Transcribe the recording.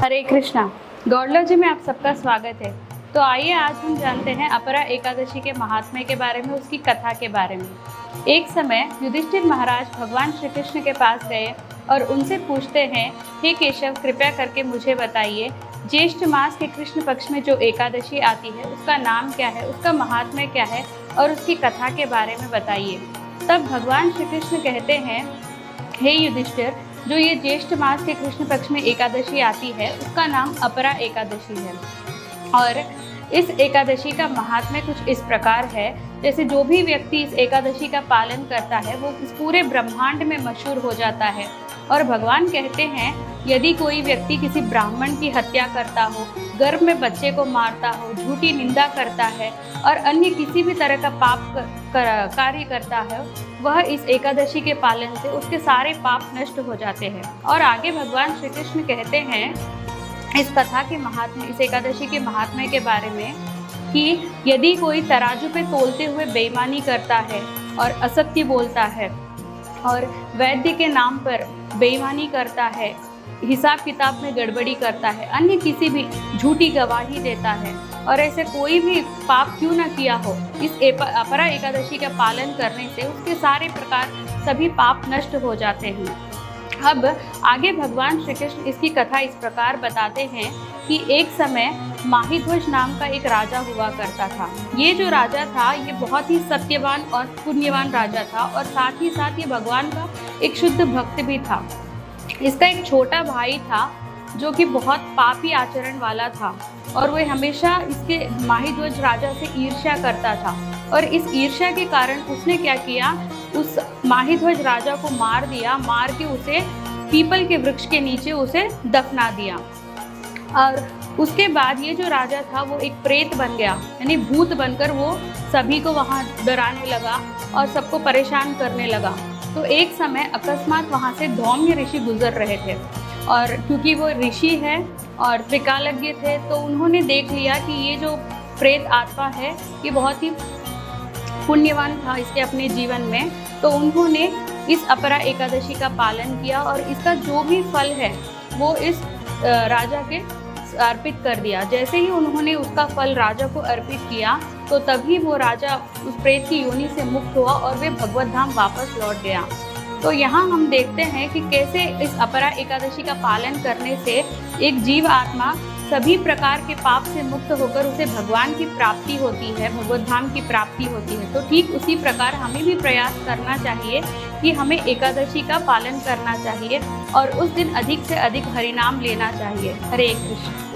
हरे कृष्णा। गॉडलॉजी में आप सबका स्वागत है। तो आइए आज हम जानते हैं अपरा एकादशी के महात्म्य के बारे में, उसकी कथा के बारे में। एक समय युधिष्ठिर महाराज भगवान श्री कृष्ण के पास गए और उनसे पूछते हैं, हे केशव, कृपया करके मुझे बताइए, ज्येष्ठ मास के कृष्ण पक्ष में जो एकादशी आती है उसका नाम क्या है, उसका महात्म्य क्या है और उसकी कथा के बारे में बताइए। तब भगवान श्री कृष्ण कहते हैं, हे युधिष्ठिर, जो ये ज्येष्ठ मास के कृष्ण पक्ष में एकादशी आती है उसका नाम अपरा एकादशी है। और इस एकादशी का महात्म्य कुछ इस प्रकार है, जैसे जो भी व्यक्ति इस एकादशी का पालन करता है वो इस पूरे ब्रह्मांड में मशहूर हो जाता है। और भगवान कहते हैं, यदि कोई व्यक्ति किसी ब्राह्मण की हत्या करता हो, गर्भ में बच्चे को मारता हो, झूठी निंदा करता है और अन्य किसी भी तरह का पाप कार्य करता है, वह इस एकादशी के पालन से उसके सारे पाप नष्ट हो जाते हैं। और आगे भगवान श्री कृष्ण कहते हैं इस कथा के महात्म्य, इस एकादशी के महात्म्य के बारे में, कि यदि कोई तराजू पे तोलते हुए बेईमानी करता है और असत्य बोलता है और वैद्य के नाम पर बेईमानी करता है, हिसाब किताब में गड़बड़ी करता है, अन्य किसी भी झूठी गवाही देता है और ऐसे कोई भी पाप क्यों न किया हो, इस अपरा एकादशी का पालन करने से उसके सारे प्रकार सभी पाप नष्ट हो जाते हैं। अब आगे भगवान श्री कृष्ण इसकी कथा इस प्रकार बताते हैं कि एक समय माहिध्वज नाम का एक राजा हुआ करता था। ये जो राजा था ये बहुत ही सत्यवान और पुण्यवान राजा था और साथ ही साथ ये भगवान का एक शुद्ध भक्त भी था। इसका एक छोटा भाई था जो कि बहुत पापी आचरण वाला था और वह हमेशा इसके माहिध्वज राजा से ईर्ष्या करता था। और इस ईर्ष्या के कारण उसने क्या किया, उस माहिध्वज राजा को मार दिया, मार के उसे पीपल के वृक्ष के नीचे उसे दफना दिया। और उसके बाद ये जो राजा था वो एक प्रेत बन गया, यानी भूत बनकर वो सभी को वहाँ डराने लगा और सबको परेशान करने लगा। तो एक समय अकस्मात वहाँ से धौम्य ऋषि गुजर रहे थे और क्योंकि वो ऋषि है और त्रिकालज्ञ थे, तो उन्होंने देख लिया कि ये जो प्रेत आत्मा है ये बहुत ही पुण्यवान था इसके अपने जीवन में। तो उन्होंने इस अपरा एकादशी का पालन किया और इसका जो भी फल है वो इस राजा के अर्पित कर दिया। जैसे ही उन्होंने उसका फल राजा को अर्पित किया तो तभी वो राजा उस प्रेत की योनि से मुक्त हुआ और वे भगवत धाम वापस लौट गया। तो यहाँ हम देखते हैं कि कैसे इस अपरा एकादशी का पालन करने से एक जीव आत्मा सभी प्रकार के पाप से मुक्त होकर उसे भगवान की प्राप्ति होती है, भगवत धाम की प्राप्ति होती है। तो ठीक उसी प्रकार हमें भी प्रयास करना चाहिए कि हमें एकादशी का पालन करना चाहिए और उस दिन अधिक से अधिक हरिनाम लेना चाहिए। हरे कृष्ण।